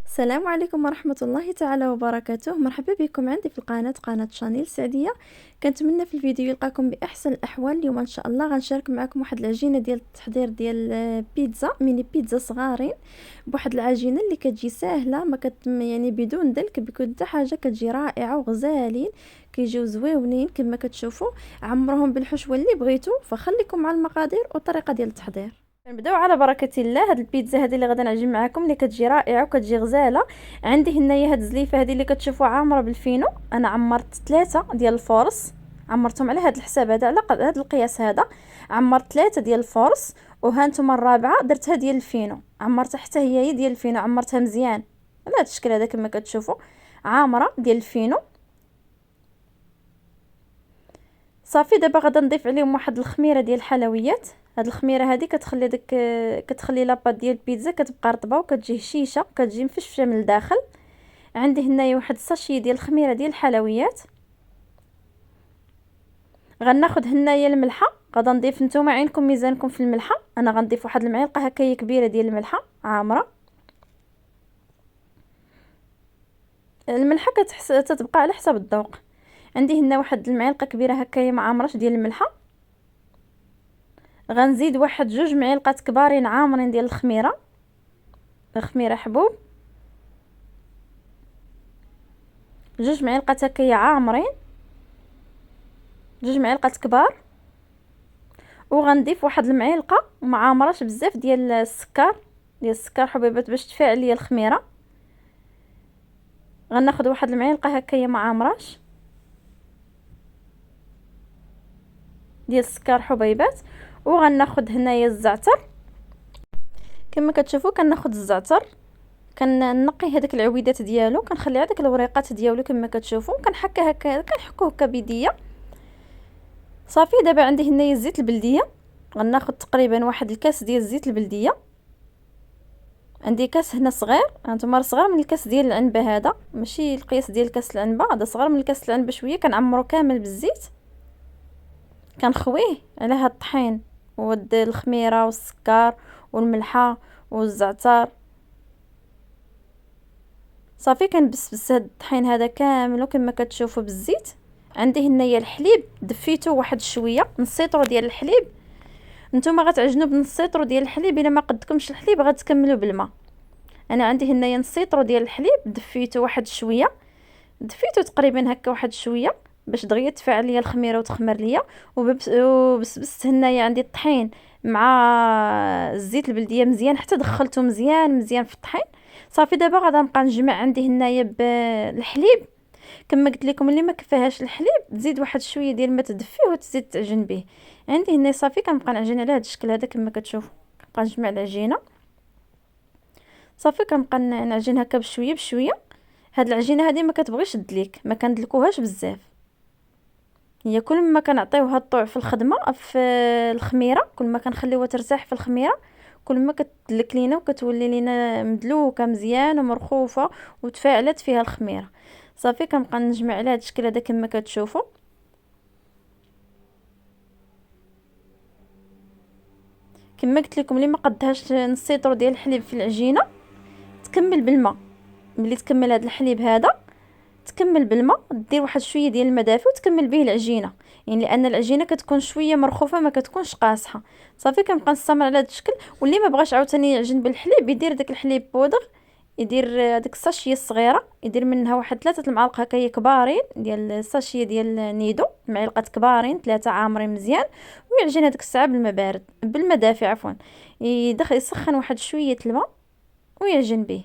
السلام عليكم ورحمة الله تعالى وبركاته. مرحبا بكم عندي في قناة شانيل سعدية. كنتمنى في الفيديو يلقاكم بأحسن الأحوال. اليوم إن شاء الله غنشارك معكم واحد العجينة ديال التحضير ديال بيتزا ميني بيتزا صغارين بواحد العجينة اللي كتجي ساهلة، ما يعني بدون دلك، بكل حتى حاجة كتجي رائعة وغزالين، كيجيو زويونين كما كتشوفوا. عمرهم بالحشوة اللي بغيتو، فخليكم مع المقادير والطريقة ديال التحضير. نبداو على بركه الله. هاد البيتزا هذه اللي غادي نعجن معكم اللي كتجي رائعه وكتجي غزاله. عندي هنايا هاد الزليفه هذه اللي كتشوفوا عامره بالفينو. انا عمرت 3 ديال الفورص، عمرتهم على هاد الحساب هذا، على هاد القياس هذا. عمرت 3 ديال الفورص، وها نتوما الرابعه درتها ديال الفينو، عمرتها حتى هي ديال الفينو، عمرتها مزيان على هاد الشكل هذا كما كتشوفوا، عامره ديال الفينو. صافي دابا غادا نضيف عليهم واحد الخميره ديال الحلويات. هاد الخميره هذه كتخلي كتخلي لاباط ديال البيتزا كتبقى رطبه وكتجي هشيشه، كتجي مفشفشه من الداخل. عندي هنايا واحد الساشي ديال الخميره ديال الحلويات. غناخد هنايا الملحه، غادا نضيف، نتوما عينكم ميزانكم في الملحه. انا غنضيف واحد المعلقه هكايا كبيره ديال الملحه عامره. الملحه تتبقى على حسب الذوق. عندي هنا واحد المعلقه كبيره هكايا ما عامراش ديال الملحه. غنزيد واحد 2 معالق كبارين عامرين ديال الخميره حبوب، 2 معالق هكايا عامرين، 2 معالق كبار. وغنضيف واحد المعلقه ما عامراش بزاف ديال السكر حبيبات باش تفاعل ليا الخميره. غناخذ واحد المعلقه هكايا ما عامراش ديال السكر حبيبات. وغناخذ هنايا الزعتر كما كتشوفوا، كناخذ الزعتر كنقي هذيك العويدات ديالو، كنخلي هذيك الوريقات ديالو كما كتشوفوا، كنحكها هكا، كنحكوه هكا بيديا. صافي دابا عندي هنايا الزيت البلديه، غناخذ تقريبا واحد الكاس ديال الزيت البلديه. عندي كاس هنا صغير، هانتوما صغير من الكاس ديال العنبه، هذا ماشي القياس ديال كاس العنبه، هذا صغير من الكاس العنبه شويه. كنعمرو كامل بالزيت، كنخويه على هاد الطحين ود الخميره والسكر والملحه والزعتر. صافي كنبسبس هاد الطحين هذا كامل كما كتشوفوا بالزيت. عندي هنايا الحليب دفيته واحد شويه، نص لتر ديال الحليب. نتوما غتعجنوا بنص لتر ديال الحليب، الا ما قدكمش الحليب غتكملوا بالماء. انا عندي هنايا نص لتر ديال الحليب، دفيته واحد شويه، دفيته تقريبا هكا واحد شويه باش دغيا تفاعل ليا الخميره وتخمر ليا. وبسبست هنايا عندي الطحين مع الزيت البلديه مزيان حتى دخلته مزيان في الطحين. صافي دابا غادا نبقى نجمع. عندي هنايا بالحليب كما قلت لكم، اللي ما كفاهاش الحليب تزيد واحد شويه ديال الماء تدفيه وتزيد تعجن به. عندي هنا صافي كنبقى نعجن على هذا الشكل هذا كما كتشوفوا، كنبقى نجمع العجينه. صافي كنبقى نعجن هكا بشويه. هاد العجينه هذه ما كتبغيش تدليك، ما كندلكوهاش بزاف. هي كل ما كنعطيوها الطوع في الخدمه في الخميره، كل ما كنخليوها ترتاح في الخميره، كل ما كتدلك لينا وكتولي لينا مدلوكه مزيان ومرخوفه وتفاعلت فيها الخميره. صافي كنبقى نجمع على هذا الشكل هذا كما كتشوفوا. كما قلت لكم، اللي ما قدهاش نص لتر ديال الحليب في العجينه تكمل بالماء. ملي تكمل هذا الحليب هذا تكمل بالماء، دير واحد شويه ديال الماء دافي وتكمل به العجينه، يعني لان العجينه كتكون شويه مرخوفه ما كتكونش قاصحه. صافي كنبقى نستمر على هذا الشكل. واللي ما بغاش عاوتاني يعجن بالحليب يدير داك الحليب بودر، يدير هذيك الساشيه الصغيره، يدير منها واحد 3 المعالق هكايا كبارين ديال الساشيه ديال نيدو، معلقات كبارين 3 عامرين مزيان. ويعجن هذيك الساعه بالماء بارد، بالماء دافي عفوا. يسخن واحد شويه الماء ويعجن به.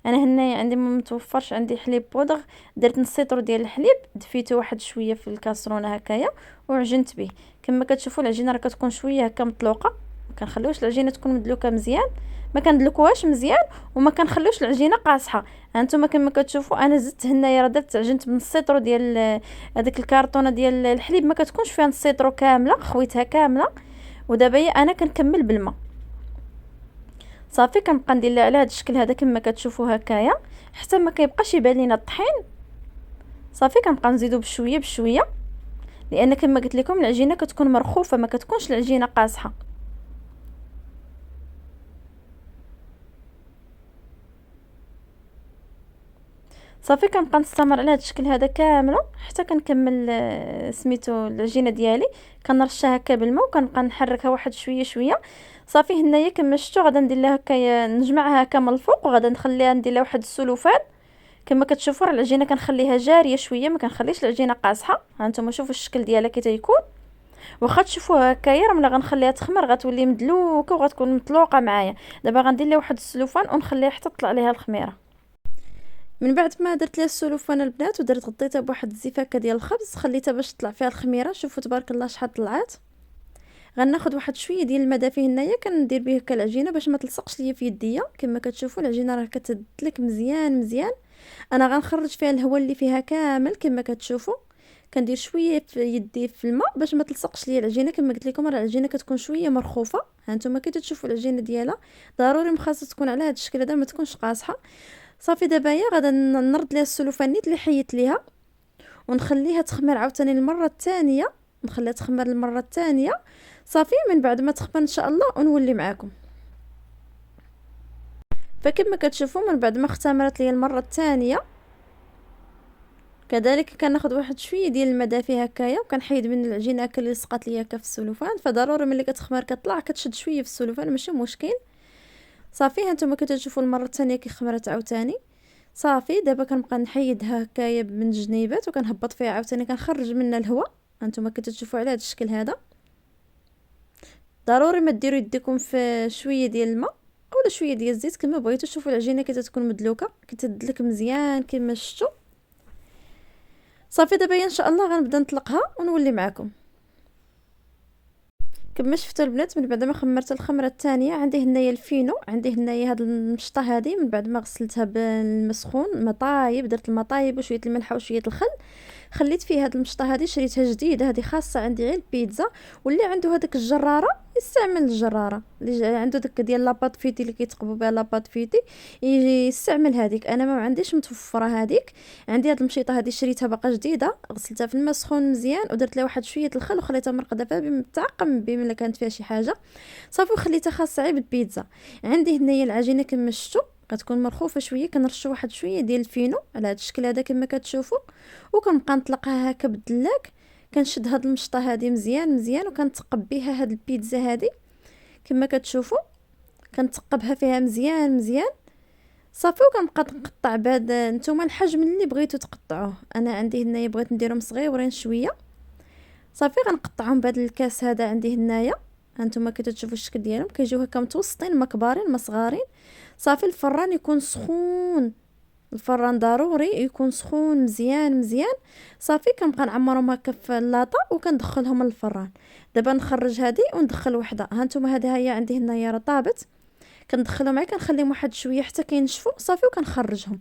انا هنايا عندي ما متوفرش عندي حليب بودغ، درت نص لتر ديال الحليب، دفيته واحد شويه في الكاسرونه هكايا وعجنت به. كما كتشوفوا العجينه راه كتكون شويه هكا مطلوقه، ما كنخليوش العجينه تكون مدلوكه مزيان، ما كندلكوهاش مزيان وما كنخليوش العجينه قاصحه. هانتوما كما كتشوفوا انا زدت هنايا راه درت عجنت بنص لتر ديال هذيك الكرتونه ديال الحليب، ما كتكونش فيها نص لتر كامله، خويتها كامله. ودابا انا كنكمل بالماء. صافي كنبقى ندير لها على هذا الشكل هذا كما كتشوفوا هكايا حتى ما كيبقاش يبان لينا الطحين. صافي كنبقى نزيدو بشويه لان كما قلت لكم العجينه كتكون مرخوفه، ما كتكونش العجينه قاصحه. صافي كنبقى نستمر على هذا الشكل هذا كامله حتى كنكمل سميتو العجينه ديالي. كنرشها هكا بالماء وكنبقى نحركها واحد شويه شويه. صافي هنايا كما شفتوا غادا ندير لها هكايا نجمعها هكا من الفوق وغادا نخليها ندير لها واحد السلوفان. كما كتشوفوا راه العجينه كنخليها جاريه شويه ما كنخليش العجينه قاصحه. ها نتوما شوفوا الشكل ديالها كي تيكون. واخا تشوفوها هكايا راه ملي غنخليها تخمر غتولي مدلوكه وغتكون مطلوقه معايا. دابا غندير لها واحد السلوفان ونخليها حتى تطلع ليها الخميره. من بعد ما درت لها السلوفان البنات ودرت غطيتها بواحد الزفاكه ديال الخبز خليتها باش تطلع فيها الخميره. شوفوا تبارك الله شحال طلعات. غناخذ واحد شويه ديال الماء دافي هنايا كندير به هكا العجينه باش ما تلصقش ليا في يديا. كما كتشوفوا العجينه راه كتدلك مزيان مزيان. انا غنخرج فيها الهواء اللي فيها كامل كما كتشوفوا. كندير شويه في يدي في الماء باش ما تلصقش ليا العجينه. كما قلت لكم راه العجينه كتكون شويه مرخوفه. ها نتوما كي تشوفوا العجينه ديالها ضروري مخاصه تكون على هذا الشكل هذا ما تكونش قاصحه. صافي دابا هي غادا نرد ليها السلوفان نيت اللي حيت ليها ونخليها تخمر عاوتاني المره الثانيه. نخليها تخمر المره الثانيه. صافي من بعد ما تخمر ان شاء الله ونولي معاكم. فكما كتشوفوا من بعد ما اختمرت لي المره الثانيه كذلك كناخذ واحد شويه ديال الماء دافي هكايا وكنحيد من العجينه هكا اللي لصقات ليا هكا في السلوفان. فضروري ملي كتخمر كطلع كتشد شويه في السلوفان ماشي مشكل. صافي هانتوما كتشوفوا المره الثانيه كي خمرت عاوتاني. صافي دابا كنبقى نحيدها هكايا من الجنيبات وكنهبط فيها عاوتاني كنخرج منها الهواء. هانتوما كتشوفوا على هذا الشكل هذا. ضروري ما ديروا يديكم في شويه ديال الماء اولا شويه ديال الزيت كما بغيتو. شوفوا العجينه كتكون مدلوكه كتدلك مزيان كما شفتوا. صافي دابا ان شاء الله غنبدا نطلقها ونولي معكم. كما شفتوا البنات من بعد ما خمرت الخمره الثانيه عندي هنايا الفينو. عندي هنايا هاد المشطه هذه من بعد ما غسلتها بالمسخون مطايب درت المطايب وشويه الملح وشويه الخل. خليت فيه هاد المشطه هذه شريتها جديده هذه خاصه عندي غير البيتزا. واللي عنده هذيك الجراره يستعمل الجراره. اللي عنده داك ديال لاباط فيتي اللي كيتقبوا بها لاباط فيتي يستعمل هذيك. انا ما عنديش متوفره هذيك. عندي هاد المشيطه هذه شريتها باقا جديده غسلتها في الماء سخون مزيان ودرت لها واحد شويه الخل وخليتها مرقده فيها تعقم بما الا كانت فيها شي حاجه. صافي وخليتها خاصه غير بالبيتزا. عندي هنايا العجينه كما شفتوا غتكون مرخوفه شويه كنرشوا واحد شويه ديال الفينو على هذا الشكل هذا كما كتشوفوا. وكنبقى نطلقها هكا بالدلاك. كنشد هاد المشطه هذه مزيان مزيان وكنتقب بها هاد البيتزا هذه كما كتشوفوا. كنتقبها فيها مزيان مزيان. صافي وكنبقى نقطع بهاد نتوما الحجم اللي بغيتو تقطعوه. انا عندي هنايا بغيت نديرهم صغيورين شويه. صافي غنقطعهم بهذا الكاس هذا عندي هنايا. هانتوما كتشوفوا الشكل ديالهم كيجيو هكا متوسطين ما كبارين ما صغارين. صافي الفران يكون سخون. الفران ضروري يكون سخون مزيان مزيان. صافي كنبقى نعمرهم هكا في اللاطه وكندخلهم للفران. دابا نخرج هذه وندخل وحده. هانتوما هذه هي عندي هنايا راه طابت. كندخلهم معايا كنخليهم واحد شويه حتى كينشفوا صافي وكنخرجهم.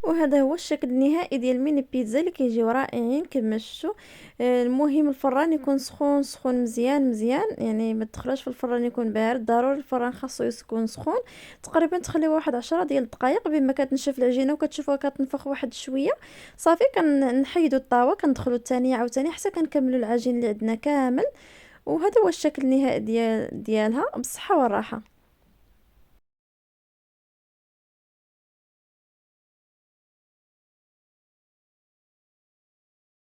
وهذا هو الشكل النهائي ديال ميني بيتزا اللي كيجيو رائعين كما شفتوا. المهم الفران يكون سخون سخون مزيان مزيان يعني ما تدخلوش في الفران يكون بارد. ضروري الفران خاصو يكون سخون. تقريبا تخليوه واحد 10 ديال الدقائق بما كتنشف العجينه وكتشوفوها كتنفخ واحد شويه. صافي كنحيدوا الطاوه كندخلوا الثانيه عاوتاني حتى كنكملوا العجين اللي عندنا كامل. وهذا هو الشكل النهائي ديالها بالصحه والراحه.